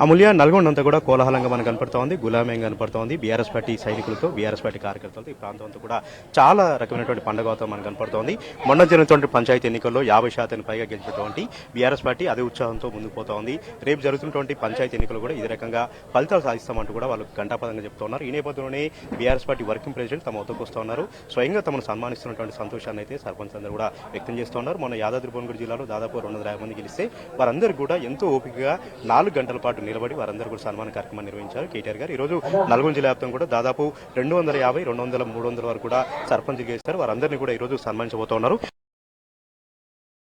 అమూల్య నల్గొండ అంతా కూడా కోలాహలంగా మనకు కనపడుతోంది, గులామయంగా కనపడుతోంది. బీఆర్ఎస్ పార్టీ సైనికులతో, బీఆర్ఎస్ పార్టీ కార్యకర్తలతో ఈ ప్రాంతం అంతా కూడా చాలా రకమైనటువంటి పండుగ వాతావరణం మనకు కనపడుతోంది. మొన్న జరిగినటువంటి పంచాయతీ ఎన్నికల్లో 50% పైగా గెలిచినటువంటి బీఆర్ఎస్ పార్టీ అదే ఉత్సాహంతో ముందుకు పోతోంది. రేపు జరుగుతున్నటువంటి పంచాయతీ ఎన్నికలు కూడా ఇదే రకంగా ఫలితాలు సాధిస్తామంటూ కూడా వాళ్ళు గంటాపదంగా చెప్తున్నారు. ఈ నేపథ్యంలోనే బీఆర్ఎస్ పార్టీ వర్కింగ్ ప్రెసిడెంట్ తమ వద్దకు వస్తూ ఉన్నారు. స్వయంగా తమను సన్మానిస్తున్నటువంటి సంతోషాన్ని అయితే సర్పంచ్ అందరూ కూడా వ్యక్తం చేస్తున్నారు. మొన్న యాదాద్రి భువనగిరి జిల్లాలో దాదాపు 250 మంది గెలిస్తే వారందరూ కూడా ఎంతో ఓపికగా 4 గంటల పాటు నిలబడి వారందరూ కూడా సన్మాన కార్యక్రమాన్ని నిర్వహించారు కేటీఆర్ గారు. ఈ రోజు నల్గొండ జిల్లా వ్యాప్తంగా కూడా దాదాపు 250, 200, 300 వరకు కూడా సర్పంచ్ చేశారు. వారందరినీ కూడా ఈ రోజు సన్మానించబోతున్నారు.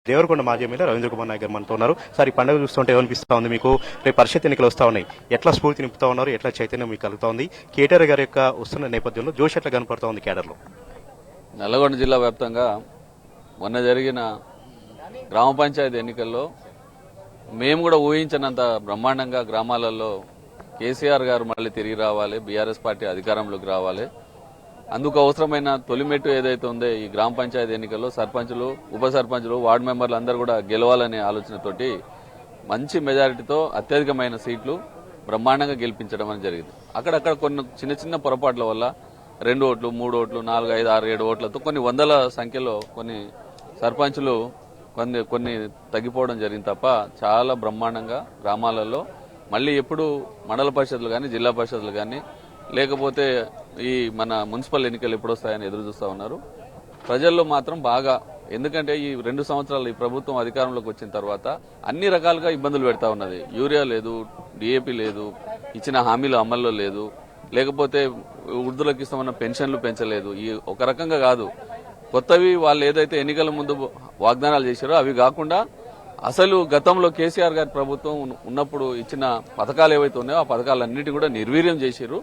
దేవరకొండ మాజీ ఎమ్మెల్యే రవీంద్ర కుమార్ నాయక్ గారు మనతో ఉన్నారు. సార్, ఈ పండుగ చూస్తుంటే ఏమనిపిస్తా ఉంది మీకు? రేపు పరిషత్ ఎన్నికలు వస్తా ఉన్నాయి, ఎట్లా స్ఫూర్తి నింపుతా ఉన్నారు, ఎట్లా చైతన్యం మీకు కలుగుతా ఉంది? కేటీఆర్ గారి యొక్క వస్తున్న నేపథ్యంలో జోష్ ఎట్లా కనపడుతూ ఉంది కేడర్లో? నల్లగొండ జిల్లా వ్యాప్తంగా మొన్న జరిగిన గ్రామ పంచాయతీ ఎన్నికల్లో మేము కూడా ఊహించినంత బ్రహ్మాండంగా గ్రామాలలో కేసీఆర్ గారు మళ్ళీ తిరిగి రావాలి, బీఆర్ఎస్ పార్టీ అధికారంలోకి రావాలి, అందుకు అవసరమైన తొలిమెట్టు ఏదైతే ఉందో ఈ గ్రామ పంచాయతీ ఎన్నికల్లో సర్పంచులు, ఉప సర్పంచులు, వార్డు మెంబర్లు అందరూ కూడా గెలవాలనే ఆలోచనతోటి మంచి మెజారిటీతో అత్యధికమైన సీట్లు బ్రహ్మాండంగా గెలిపించడం అని జరిగింది. అక్కడక్కడ కొన్ని చిన్న చిన్న పొరపాట్ల వల్ల 2 ఓట్లు, 3 ఓట్లు, 4, 5, 6, 7 ఓట్లతో కొన్ని వందల సంఖ్యలో కొన్ని సర్పంచులు కొన్ని తగ్గిపోవడం జరిగింది తప్ప చాలా బ్రహ్మాండంగా గ్రామాలలో మళ్ళీ ఎప్పుడు మండల పరిషత్లు కానీ, జిల్లా పరిషత్లు కానీ, లేకపోతే ఈ మన మున్సిపల్ ఎన్నికలు ఎప్పుడు వస్తాయని ఎదురు చూస్తూ ఉన్నారు. ప్రజల్లో మాత్రం బాగా, ఎందుకంటే ఈ 2 సంవత్సరాలు ఈ ప్రభుత్వం అధికారంలోకి వచ్చిన తర్వాత అన్ని రకాలుగా ఇబ్బందులు పెడతా ఉన్నది. యూరియా లేదు, డిఏపీ లేదు, ఇచ్చిన హామీలు అమల్లో లేదు, లేకపోతే వృద్ధులకు ఇస్తామన్న పెన్షన్లు పెంచలేదు. ఈ ఒక రకంగా కాదు, కొత్తవి వాళ్ళు ఏదైతే ఎన్నికల ముందు వాగ్దానాలు చేశారో అవి కాకుండా అసలు గతంలో కేసీఆర్ గారి ప్రభుత్వం ఉన్నప్పుడు ఇచ్చిన పథకాలు ఏవైతే ఉన్నాయో ఆ పథకాలన్నిటి కూడా నిర్వీర్యం చేశారు,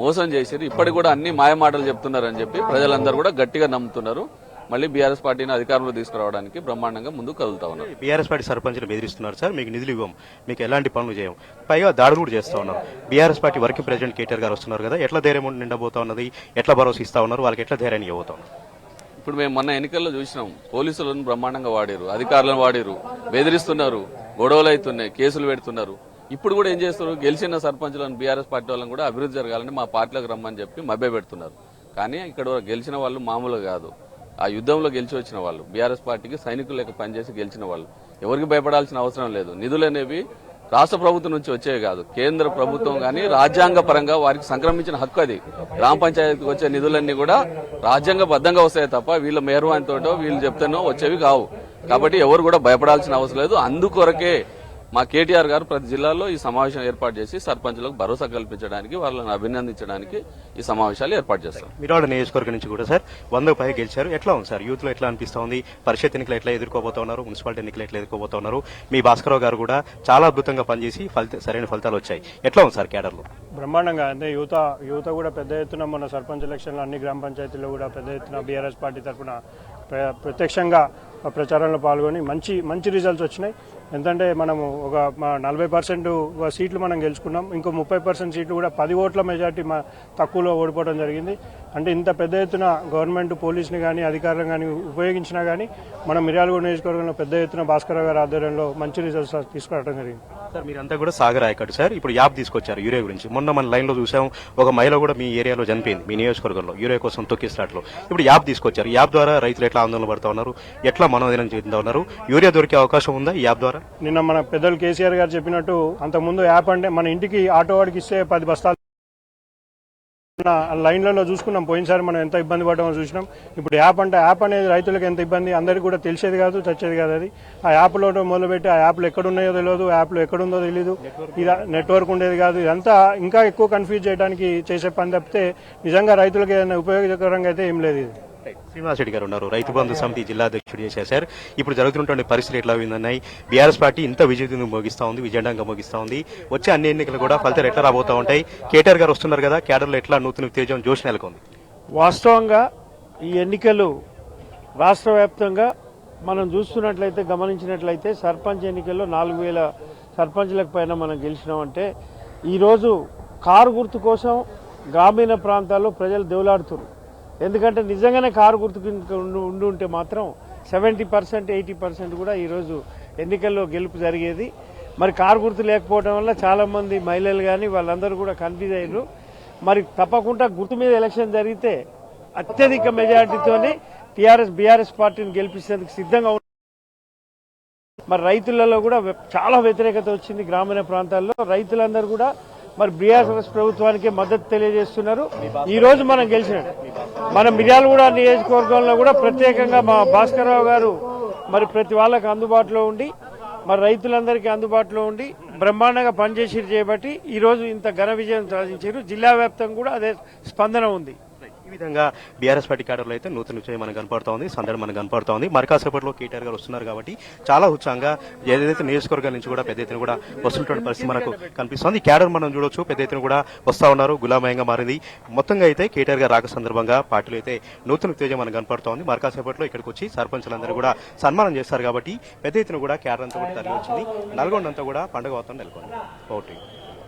మోసం చేశారు. ఇప్పటికి కూడా అన్ని మాయమాటలు చెప్తున్నారని చెప్పి ప్రజలందరూ కూడా గట్టిగా నమ్ముతున్నారు. మళ్ళీ బీఆర్ఎస్ పార్టీని అధికారంలో తీసుకురావడానికి బ్రహ్మాండంగా ముందుకు కదులుతా ఉన్నారు. బీఆర్ఎస్ పార్టీ సర్పంచ్ని బెదిరిస్తున్నారు సార్, మీకు నిధులు ఇవ్వం, మీకు ఎలాంటి పనులు చేయం, పైగా దాడులు కూడా చేస్తూ ఉన్నారు. BRS party working president KTR గారు వస్తున్నారు కదా, ఎట్లా ధైర్యం నిండబోతా ఉన్నది, ఎట్లా భరోసా ఇస్తా ఉన్నారు, వాళ్ళకి ఎట్లా ధైర్యాన్ని ఇవ్వబోతా ఉన్నారు? ఇప్పుడు మేము మొన్న ఎన్నికల్లో చూసినాం, పోలీసులను బ్రహ్మాండంగా వాడారు, అధికారులను వాడారు, బెదిరిస్తున్నారు, గొడవలు అవుతున్నాయి, కేసులు పెడుతున్నారు. ఇప్పుడు కూడా ఏం చేస్తున్నారు, గెలిచిన సర్పంచులను బీఆర్ఎస్ పార్టీ వాళ్ళని కూడా అభివృద్ధి జరగాలని మా పార్టీలోకి రమ్మని చెప్పి మభ్య పెడుతున్నారు. కానీ ఇక్కడ గెలిచిన వాళ్ళు మామూలుగా కాదు, ఆ యుద్ధంలో గెలిచి వచ్చిన వాళ్ళు, బీఆర్ఎస్ పార్టీకి సైనికులు లెక్క పనిచేసి గెలిచిన వాళ్ళు, ఎవరికి భయపడాల్సిన అవసరం లేదు. నిధులు అనేవి రాష్ట్ర ప్రభుత్వం నుంచి వచ్చేవి కాదు, కేంద్ర ప్రభుత్వం కానీ రాజ్యాంగ పరంగా వారికి సంక్రమించిన హక్కు అది. గ్రామ పంచాయతీకి వచ్చే నిధులన్నీ కూడా రాజ్యాంగబద్ధంగా వస్తాయి తప్ప వీళ్ళ మేర్వానితోటో వీళ్ళు చెప్తేనో వచ్చేవి కావు. కాబట్టి ఎవరు కూడా భయపడాల్సిన అవసరం లేదు. అందుకొరకే మా కేటీఆర్ గారు ప్రతి జిల్లాలో ఈ సమావేశం ఏర్పాటు చేసి సర్పంచులకు భరోసా కల్పించడానికి, వాళ్ళని అభినందించడానికి ఈ సమావేశాలు ఏర్పాటు చేస్తారు. మిర్యాల నియోజకవర్గం నుంచి కూడా సార్ 100 పైగా గెలిచారు. ఎట్లా ఉంది సార్, యూత్ లో ఎట్లా అనిపిస్తా ఉంది? పరిషత్ ఎన్నికలు ఎట్లా ఎదుర్కోబోతున్నారు, మున్సిపాలిటీ ఎన్నికలు ఎట్లా ఎదుర్కోబోతున్నారు? మీ భాస్కరరావు గారు కూడా చాలా అద్భుతంగా పనిచేసి సరైన ఫలితాలు వచ్చాయి. ఎట్లా ఉంది సార్ కేడర్లో? బ్రహ్మాండంగా, అంటే యువత కూడా పెద్ద ఎత్తున మొన్న సర్పంచ్ ఎలక్షన్లో అన్ని గ్రామ పంచాయతీల్లో కూడా పెద్ద ఎత్తున బీఆర్ఎస్ పార్టీ తరఫున ప్రత్యక్షంగా ప్రచారంలో పాల్గొని మంచి రిజల్ట్స్ వచ్చినాయి. ఎందుకంటే మనము ఒక 40% సీట్లు మనం గెలుచుకున్నాం, ఇంకో 30% సీట్లు కూడా 10 ఓట్ల మెజార్టీ తక్కువలో ఓడిపోవడం జరిగింది. అంటే ఇంత పెద్ద ఎత్తున గవర్నమెంట్ పోలీసుని కానీ అధికారులను కానీ ఉపయోగించినా కానీ మనం మిర్యాలగూడ నియోజకవర్గంలో పెద్ద ఎత్తున భాస్కరరావు గారి ఆధ్వర్యంలో మంచి రిజల్ట్స్ తీసుకురావడం జరిగింది. సార్, మీరంతా కూడా సాగర్ ఆయకట్టు సార్, ఇప్పుడు యాప్ తీసుకొచ్చారు యూరియా గురించి. మొన్న మన లైన్ లో చూసాం, ఒక మహిళ కూడా మీ ఏరియాలో చనిపోయింది, మీ నియోజకవర్గంలో యూరియా కోసం తొక్కిస్లాట్లో. ఇప్పుడు యాప్ తీసుకొచ్చారు. యాప్ ద్వారా రైతులు ఎట్లా ఆందోళన పడుతూ ఉన్నారు, ఎట్లా మనోదినం చెందుతా ఉన్నారు? యూరియా దొరికే అవకాశం ఉందా ఈ యాప్ ద్వారా? నిన్న మన పెద్దలు కేసీఆర్ గారు చెప్పినట్టు అంతకుముందు యాప్ అంటే మన ఇంటికి ఆటో వాడికి ఇస్తే 10 బస్తాలు లైన్లలో చూసుకున్నాం. పోయినసారి మనం ఎంత ఇబ్బంది పడ్డామో చూసినాం. ఇప్పుడు యాప్ అనేది రైతులకు ఎంత ఇబ్బంది అందరికీ కూడా తెలిసేది కాదు, చచ్చేది కాదు. అది ఆ యాప్లో మొదలుపెట్టి ఆ యాప్లు ఎక్కడున్నాయో తెలియదు, యాప్లో ఎక్కడుందో తెలియదు, ఇది నెట్వర్క్ ఉండేది కాదు. ఇదంతా ఇంకా ఎక్కువ కన్ఫ్యూజ్ చేయడానికి చేసే పని తప్పితే నిజంగా రైతులకు ఏదైనా ఉపయోగకరంగా అయితే ఏం లేదు. ఇది శ్రీనివాస్ రెడ్డి గారు ఉన్నారు, రైతు బంధు సమితి జిల్లా అధ్యక్షుడు చేశారు. ఇప్పుడు జరుగుతున్నటువంటి పరిస్థితులు ఎట్లా ఉన్నాయి? బీఆర్ఎస్ పార్టీ ఇంత విజయం మోగిస్తా ఉంది, విజయంగా మోగిస్తా ఉంది. వచ్చే అన్ని ఎన్నికలు కూడా ఫలితాలు ఎట్లా రాబోతా ఉంటాయి? కేటీఆర్ గారు వస్తున్నారు కదా, కేడర్లో ఎట్లా నూతన ఉత్తేజం, జోష్ నెలకొంది? వాస్తవంగా ఈ ఎన్నికలు రాష్ట్ర వ్యాప్తంగా మనం చూస్తున్నట్లయితే, గమనించినట్లయితే సర్పంచ్ ఎన్నికల్లో 4000 సర్పంచ్లకు పైన మనం గెలిచినామంటే ఈరోజు కారు గుర్తు కోసం గ్రామీణ ప్రాంతాల్లో ప్రజలు దేవులాడుతున్నారు. ఎందుకంటే నిజంగానే కారు గుర్తుకు ఉండి ఉంటే మాత్రం 70%, 80% కూడా ఈరోజు ఎన్నికల్లో గెలుపు జరిగేది. మరి కారు గుర్తు లేకపోవడం వల్ల చాలామంది మహిళలు కానీ వాళ్ళందరూ కూడా కన్ఫ్యూజ్ అయ్యారు. మరి తప్పకుండా గుర్తు మీద ఎలక్షన్ జరిగితే అత్యధిక మెజారిటీతోనే బీఆర్ఎస్ పార్టీని గెలిపించేందుకు సిద్ధంగా ఉన్నారు. మరి రైతులలో కూడా చాలా వ్యతిరేకత వచ్చింది. గ్రామీణ ప్రాంతాల్లో రైతులందరూ కూడా మరి బీఆర్ఎస్ ప్రభుత్వానికి మద్దతు తెలియజేస్తున్నారు. ఈ రోజు మనం గెలిచినట్టు మన మిర్యాలగూడ నియోజకవర్గంలో కూడా ప్రత్యేకంగా మా భాస్కర్రావు గారు మరి ప్రతి వాళ్ళకి అందుబాటులో ఉండి మరి రైతులందరికీ అందుబాటులో ఉండి బ్రహ్మాండంగా పనిచేసి చేయబట్టి ఈ రోజు ఇంత ఘన విజయం సాధించారు. జిల్లా వ్యాప్తంగా కూడా అదే స్పందన ఉంది. ఈ విధంగా బీఆర్ఎస్ పార్టీ క్యాడర్లో అయితే నూతన విజయం మనకు కనపడుతోంది, సందడి మనకు కనపడుతోంది. మరి కాసేపట్లో కేటీఆర్ గారు వస్తున్నారు కాబట్టి చాలా ఉత్సాహంగా ఏదైతే నియోజకవర్గాల నుంచి కూడా పెద్ద ఎత్తున కూడా వస్తున్నటువంటి పరిస్థితి మనకు కనిపిస్తోంది. ఈ క్యాడర్ మనం చూడొచ్చు, పెద్ద ఎత్తున కూడా వస్తూ ఉన్నారు, గులామయంగా మారింది. మొత్తంగా అయితే కేటీఆర్ గారు రాక సందర్భంగా పార్టీలో అయితే నూతన ఉత్తేజం మనకు కనపడుతోంది. మరి కాసేపట్లో ఇక్కడికి వచ్చి సర్పంచులందరూ కూడా సన్మానం చేస్తారు కాబట్టి పెద్ద ఎత్తున కూడా క్యాడర్ అంతా కూడా తరలి వచ్చింది. నల్గొండ అంతా కూడా పండుగ వాతావరణం నెలకొంది. ఓకే.